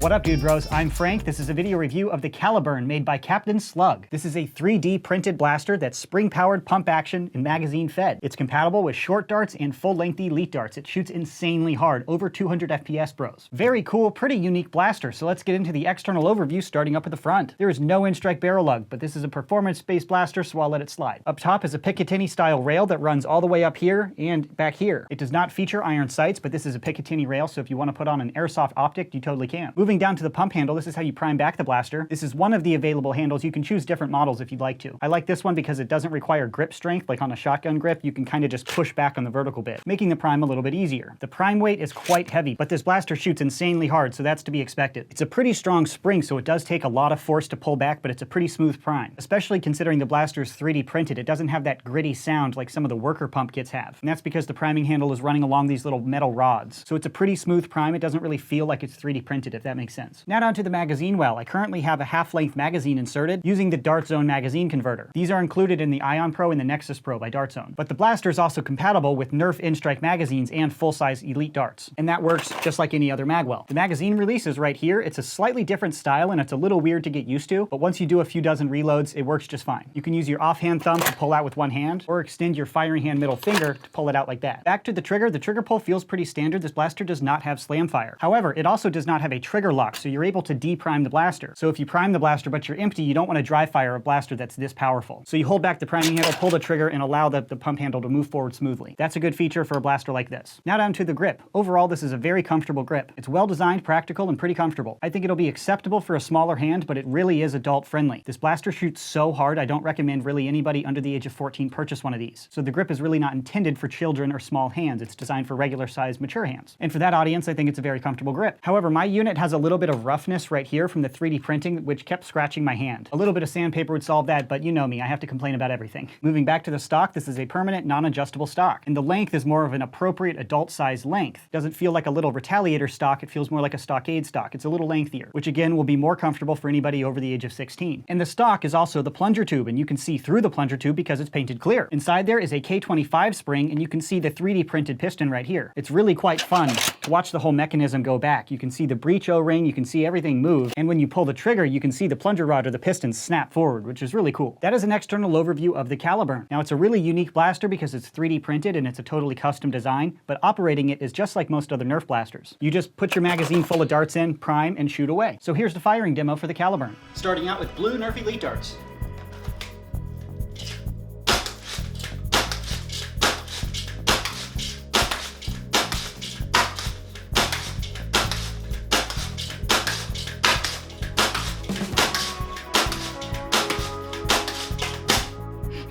What up, dude bros? I'm Frank. This is a video review of the Caliburn made by Captain Slug. This is a 3D printed blaster that's spring-powered, pump action, and magazine fed. It's compatible with short darts and full-length elite darts. It shoots insanely hard, over 200 FPS, bros. Very cool, pretty unique blaster, so let's get into the external overview starting up at the front. There is no in-strike barrel lug, but this is a performance-based blaster, so I'll let it slide. Up top is a Picatinny-style rail that runs all the way up here and back here. It does not feature iron sights, but this is a Picatinny rail, so if you want to put on an airsoft optic, you totally can. Moving down to the pump handle, this is how you prime back the blaster. This is one of the available handles. You can choose different models if you'd like to. I like this one because it doesn't require grip strength like on a shotgun grip. You can kind of just push back on the vertical bit, making the prime a little bit easier. The prime weight is quite heavy, but this blaster shoots insanely hard, so that's to be expected. It's a pretty strong spring, so it does take a lot of force to pull back, but it's a pretty smooth prime. Especially considering the blaster is 3D printed, it doesn't have that gritty sound like some of the worker pump kits have. And that's because the priming handle is running along these little metal rods. So it's a pretty smooth prime. It doesn't really feel like it's 3D printed, if that makes sense. Now down to the magazine well. I currently have a half-length magazine inserted using the Dart Zone magazine converter. These are included in the Ion Pro and the Nexus Pro by Dart Zone. But the blaster is also compatible with Nerf in-strike magazines and full-size elite darts. And that works just like any other magwell. The magazine release is right here. It's a slightly different style and it's a little weird to get used to, but once you do a few dozen reloads, it works just fine. You can use your offhand thumb to pull out with one hand, or extend your firing hand middle finger to pull it out like that. Back to the trigger pull feels pretty standard. This blaster does not have slam fire. However, it also does not have a trigger lock, so you're able to deprime the blaster. So if you prime the blaster but you're empty, you don't want to dry fire a blaster that's this powerful. So you hold back the priming handle, pull the trigger, and allow the pump handle to move forward smoothly. That's a good feature for a blaster like this. Now down to the grip. Overall, this is a very comfortable grip. It's well designed, practical, and pretty comfortable. I think it'll be acceptable for a smaller hand, but it really is adult friendly. This blaster shoots so hard, I don't recommend really anybody under the age of 14 purchase one of these. So the grip is really not intended for children or small hands. It's designed for regular sized mature hands. And for that audience, I think it's a very comfortable grip. However, my unit has a little bit of roughness right here from the 3D printing, which kept scratching my hand. A little bit of sandpaper would solve that, but you know me, I have to complain about everything. Moving back to the stock, this is a permanent, non-adjustable stock. And the length is more of an appropriate adult size length. It doesn't feel like a little Retaliator stock, it feels more like a Stockade stock. It's a little lengthier, which again will be more comfortable for anybody over the age of 16. And the stock is also the plunger tube, and you can see through the plunger tube because it's painted clear. Inside there is a K25 spring, and you can see the 3D printed piston right here. It's really quite fun to watch the whole mechanism go back. You can see the breech O-ring, you can see everything move, and when you pull the trigger, you can see the plunger rod or the piston snap forward, which is really cool. That is an external overview of the Caliburn. Now, it's a really unique blaster because it's 3D printed and it's a totally custom design, but operating it is just like most other Nerf blasters. You just put your magazine full of darts in, prime, and shoot away. So here's the firing demo for the Caliburn. Starting out with blue Nerf Elite darts.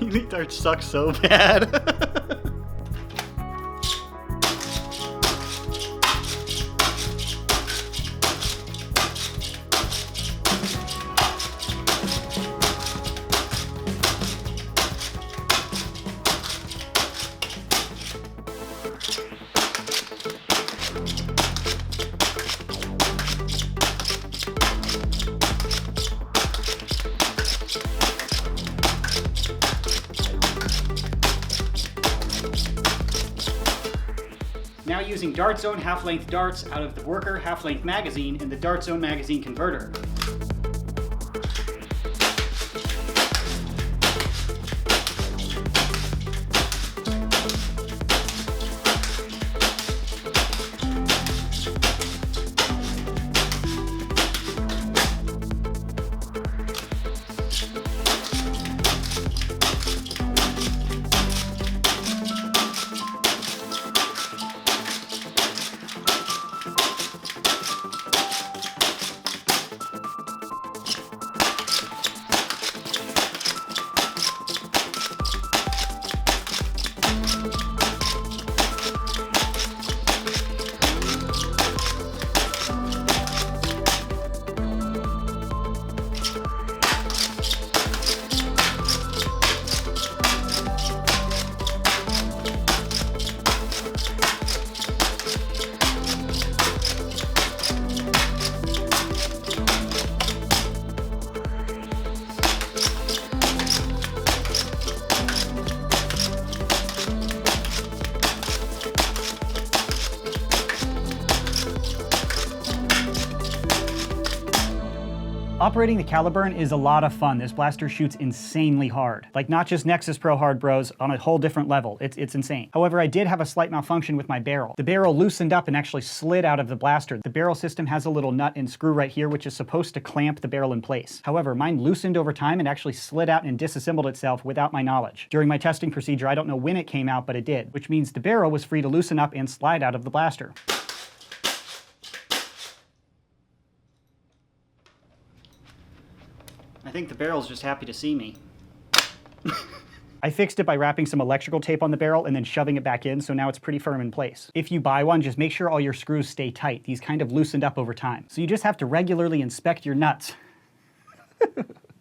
Elite darts suck so bad. Now using Dart Zone half-length darts out of the Worker half-length magazine in the Dart Zone magazine converter. Operating the Caliburn is a lot of fun. This blaster shoots insanely hard. Like, not just Nexus Pro hard, bros, on a whole different level. It's insane. However, I did have a slight malfunction with my barrel. The barrel loosened up and actually slid out of the blaster. The barrel system has a little nut and screw right here, which is supposed to clamp the barrel in place. However, mine loosened over time and actually slid out and disassembled itself without my knowledge. During my testing procedure, I don't know when it came out, but it did, which means the barrel was free to loosen up and slide out of the blaster. I think the barrel's just happy to see me. I fixed it by wrapping some electrical tape on the barrel and then shoving it back in, so now it's pretty firm in place. If you buy one, just make sure all your screws stay tight. These kind of loosened up over time. So you just have to regularly inspect your nuts.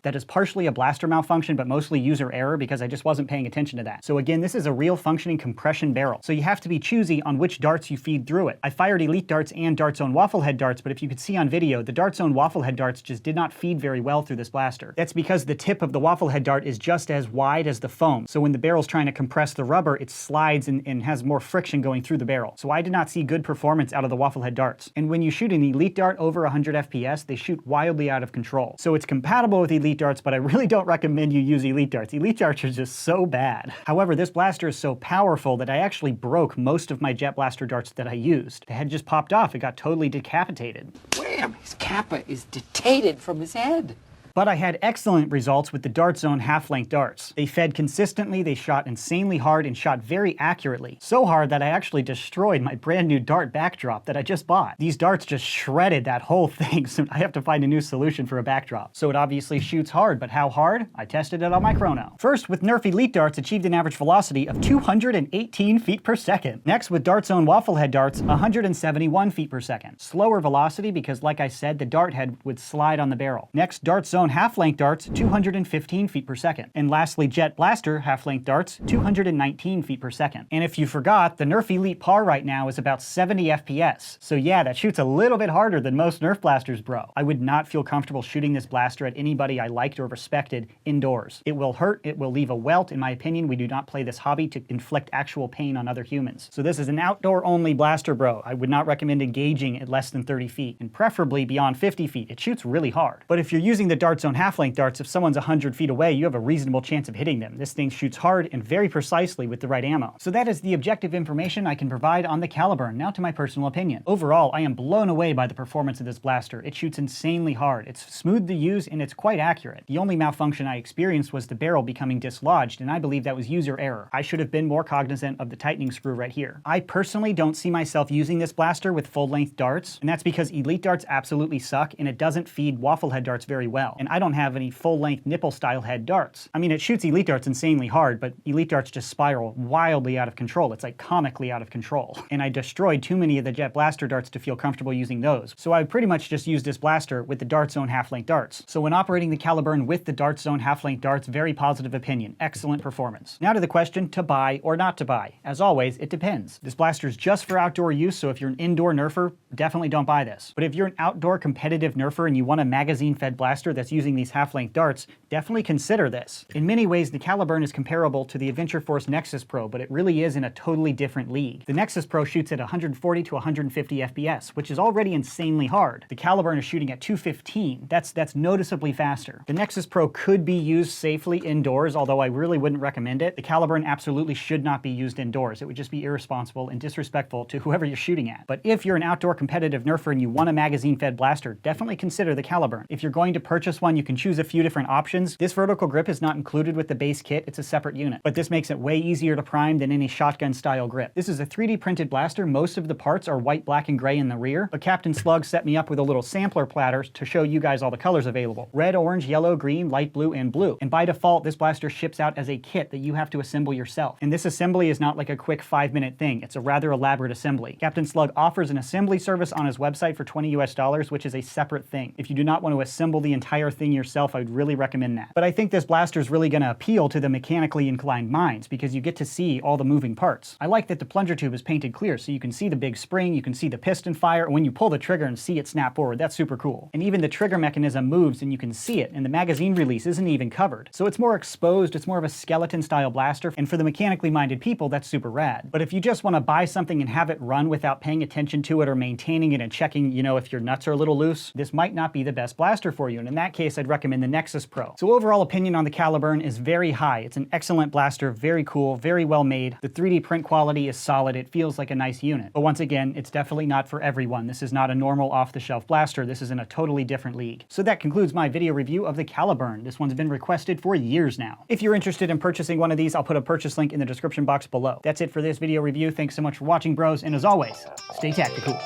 That is partially a blaster malfunction, but mostly user error because I just wasn't paying attention to that. So again, this is a real functioning compression barrel. So you have to be choosy on which darts you feed through it. I fired Elite darts and Dart Zone waffle head darts, but if you could see on video, the Dart Zone waffle head darts just did not feed very well through this blaster. That's because the tip of the waffle head dart is just as wide as the foam. So when the barrel's trying to compress the rubber, it slides and has more friction going through the barrel. So I did not see good performance out of the waffle head darts. And when you shoot an Elite dart over 100 FPS, they shoot wildly out of control. So it's compatible with Elite darts, but I really don't recommend you use Elite darts. Elite darts are just so bad. However, this blaster is so powerful that I actually broke most of my jet blaster darts that I used. The head just popped off. It got totally decapitated. Wham! His kappa is detated from his head. But I had excellent results with the Dart Zone half-length darts. They fed consistently, they shot insanely hard, and shot very accurately. So hard that I actually destroyed my brand new dart backdrop that I just bought. These darts just shredded that whole thing, so I have to find a new solution for a backdrop. So it obviously shoots hard, but how hard? I tested it on my chrono. First, with Nerf Elite darts, achieved an average velocity of 218 feet per second. Next, with Dart Zone waffle head darts, 171 feet per second. Slower velocity because, like I said, the dart head would slide on the barrel. Next, Dart Zone half-length darts, 215 feet per second. And lastly, Jet Blaster half-length darts, 219 feet per second. And if you forgot, the Nerf Elite par right now is about 70 FPS. So yeah, that shoots a little bit harder than most Nerf blasters, bro. I would not feel comfortable shooting this blaster at anybody I liked or respected indoors. It will hurt, it will leave a welt. In my opinion, we do not play this hobby to inflict actual pain on other humans. So this is an outdoor-only blaster, bro. I would not recommend engaging at less than 30 feet, and preferably beyond 50 feet. It shoots really hard. But if you're using the Dart Zone half-length darts, if someone's 100 feet away, you have a reasonable chance of hitting them. This thing shoots hard and very precisely with the right ammo. So that is the objective information I can provide on the Caliburn. Now to my personal opinion. Overall, I am blown away by the performance of this blaster. It shoots insanely hard. It's smooth to use and it's quite accurate. The only malfunction I experienced was the barrel becoming dislodged, and I believe that was user error. I should have been more cognizant of the tightening screw right here. I personally don't see myself using this blaster with full-length darts, and that's because Elite darts absolutely suck and it doesn't feed waffle head darts very well. And I don't have any full-length nipple-style head darts. I mean, it shoots Elite darts insanely hard, but Elite darts just spiral wildly out of control. It's like comically out of control. And I destroyed too many of the Jet Blaster darts to feel comfortable using those. So I would pretty much just use this blaster with the Dart Zone half-length darts. So when operating the Caliburn with the Dart Zone half-length darts, very positive opinion. Excellent performance. Now to the question, to buy or not to buy. As always, it depends. This blaster is just for outdoor use, so if you're an indoor nerfer, definitely don't buy this. But if you're an outdoor competitive nerfer and you want a magazine-fed blaster that's using these half-length darts, definitely consider this. In many ways, the Caliburn is comparable to the Adventure Force Nexus Pro, but it really is in a totally different league. The Nexus Pro shoots at 140 to 150 FPS, which is already insanely hard. The Caliburn is shooting at 215. That's noticeably faster. The Nexus Pro could be used safely indoors, although I really wouldn't recommend it. The Caliburn absolutely should not be used indoors. It would just be irresponsible and disrespectful to whoever you're shooting at. But if you're an outdoor competitive nerfer and you want a magazine-fed blaster, definitely consider the Caliburn. If you're going to purchase one, you can choose a few different options. This vertical grip is not included with the base kit. It's a separate unit. But this makes it way easier to prime than any shotgun-style grip. This is a 3D printed blaster. Most of the parts are white, black, and gray in the rear, but Captain Slug set me up with a little sampler platter to show you guys all the colors available. Red, orange, yellow, green, light blue, and blue. And by default, this blaster ships out as a kit that you have to assemble yourself. And this assembly is not like a quick 5-minute thing. It's a rather elaborate assembly. Captain Slug offers an assembly service on his website for $20 US, which is a separate thing. If you do not want to assemble the entire entire thing yourself, I would really recommend that. But I think this blaster is really going to appeal to the mechanically inclined minds because you get to see all the moving parts. I like that the plunger tube is painted clear so you can see the big spring, you can see the piston fire, and when you pull the trigger and see it snap forward, that's super cool. And even the trigger mechanism moves and you can see it, and the magazine release isn't even covered. So it's more exposed, it's more of a skeleton style blaster, and for the mechanically minded people, that's super rad. But if you just want to buy something and have it run without paying attention to it or maintaining it and checking, you know, if your nuts are a little loose, this might not be the best blaster for you. And in that case, I'd recommend the Nexus Pro. So overall opinion on the Caliburn is very high. It's an excellent blaster, very cool, very well made. The 3D print quality is solid. It feels like a nice unit. But once again, it's definitely not for everyone. This is not a normal off-the-shelf blaster. This is in a totally different league. So that concludes my video review of the Caliburn. This one's been requested for years now. If you're interested in purchasing one of these, I'll put a purchase link in the description box below. That's it for this video review. Thanks so much for watching, bros, and as always, stay tactical.